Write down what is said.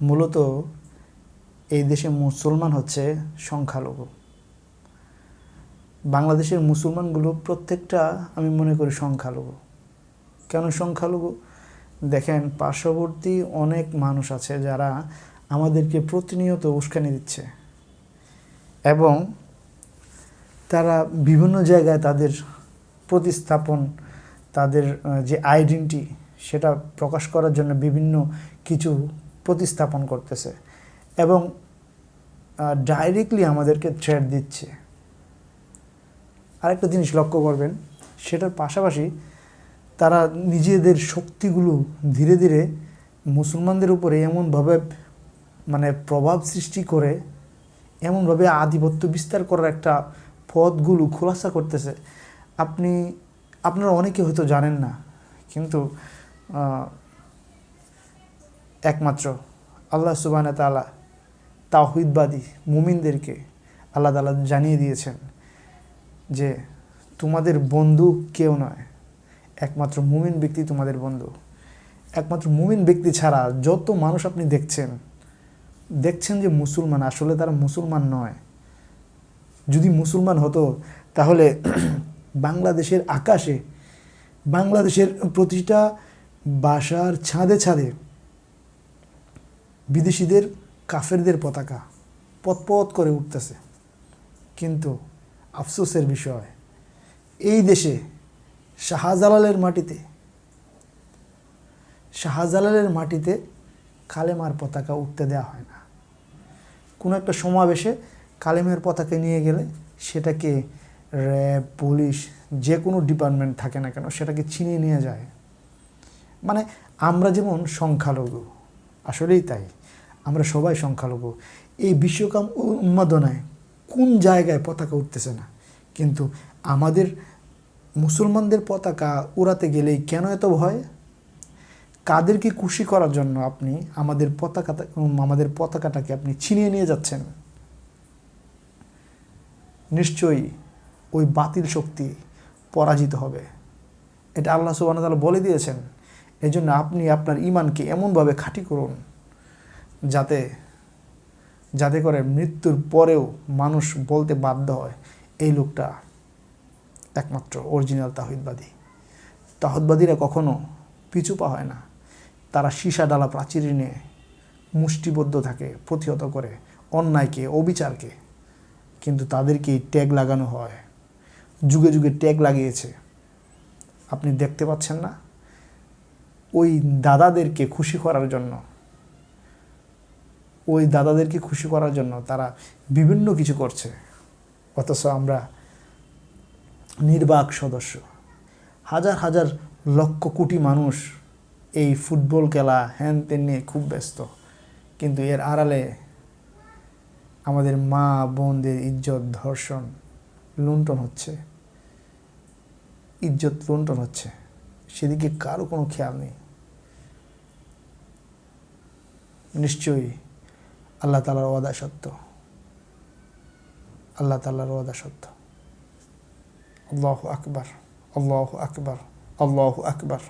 মূলত এই দেশে মুসলমান হচ্ছে সংখ্যালঘু। বাংলাদেশের মুসলমানগুলো প্রত্যেকটা আমি মনে করি সংখ্যালঘু। কেন সংখ্যালঘু? দেখেন, পার্শ্ববর্তী অনেক মানুষ আছে যারা আমাদেরকে প্রতিনিয়ত উস্কানি দিচ্ছে এবং তারা বিভিন্ন জায়গায় তাদের প্রতিস্থাপন, তাদের যে আইডেন্টিটি সেটা প্রকাশ করার জন্য বিভিন্ন কিছু প্রতিস্থাপন করতেছে এবং ডাইরেক্টলি আমাদেরকে থ্রেট দিচ্ছে। আরেকটা জিনিস লক্ষ্য করবেন, সেটার পাশাপাশি তারা নিজেদের শক্তিগুলো ধীরে ধীরে মুসলমানদের উপরে এমনভাবে প্রভাব সৃষ্টি করে, এমনভাবে আধিপত্য বিস্তার করার একটা পথগুলো খোলাসা করতেছে। আপনারা অনেকে হয়তো জানেন না, কিন্তু একমাত্র আল্লাহ সুবহানাহু ওয়া তাআলা তাওহীদবাদী মুমিনদেরকে আল্লাহ তাআলা জানিয়ে দিয়েছেন যে তোমাদের বন্ধু কেউ নয়, একমাত্র মুমিন ব্যক্তি তোমাদের বন্ধু। একমাত্র মুমিন ব্যক্তি ছাড়া যত মানুষ আপনি দেখছেন যে মুসলমান, আসলে তারা মুসলমান নয়। যদি মুসলমান হতো তাহলে বাংলাদেশের আকাশে, বাংলাদেশের প্রতিটা বাসার ছাদে ছাদে বিদেশিদের, কাফেরদের পতাকা পথ করে উঠতেছে। কিন্তু আফসোসের বিষয়, এই দেশে শাহজালালের মাটিতে কালেমার পতাকা উঠতে দেওয়া হয় না। কোনো একটা সমাবেশে কালেমের পতাকা নিয়ে গেলে সেটাকে র্যাব, পুলিশ, যে কোনো ডিপার্টমেন্ট থাকে না কেন সেটাকে ছিনিয়ে নিয়ে যায়। আমরা যেমন সংখ্যালঘু, আসলেই তাই, আমরা সবাই সংখ্যালঘু। এই বিশ্বকাপ উন্মাদনায় কোন জায়গায় পতাকা উঠতেছে না, কিন্তু আমাদের মুসলমানদের পতাকা উড়াতে গেলেই কেন এত ভয়? কাদেরকে খুশি করার জন্য আপনি আমাদের পতাকাটাকে আপনি ছিনিয়ে নিয়ে যাচ্ছেন? নিশ্চয়ই ওই বাতিল শক্তি পরাজিত হবে, এটা আল্লাহ সুবহানাহু ওয়া তাআলা বলে দিয়েছেন। এই জন্য আপনি আপনার ঈমানকে এমনভাবে খাঁটি করুন যাতে করে মৃত্যুর পরেও মানুষ বলতে বাধ্য হয় এই লোকটা একমাত্র অরিজিনাল তাওহীদবাদীরা কখনো পিছু পা হয় না। তারা সীসা ডালা প্রাচীর নিয়ে মুষ্টিবদ্ধ থাকে, প্রতিহত করে অন্যায়কে, অবিচারকে। কিন্তু তাদেরকেই ট্যাগ লাগানো হয়, যুগে যুগে ট্যাগ লাগিয়েছে। আপনি দেখতে পাচ্ছেন না? ওই দাদাদেরকে খুশি করার জন্য তারা বিভিন্ন কিছু করছে, অথচ আমরা নির্বাক সদস্য, হাজার হাজার লক্ষ কোটি মানুষ এই ফুটবল খেলা হ্যান ত্যান নিয়ে খুব ব্যস্ত। কিন্তু এর আড়ালে আমাদের মা বোনদের ইজ্জত ধর্ষণ, লুণ্ঠন হচ্ছে, সেদিকে কারো কোনো খেয়াল নেই। নিশ্চয়ই আল্লাহ তাআলার ওয়াদা সত্য, আল্লাহু আকবার, আল্লাহু আকবার, আল্লাহু আকবার।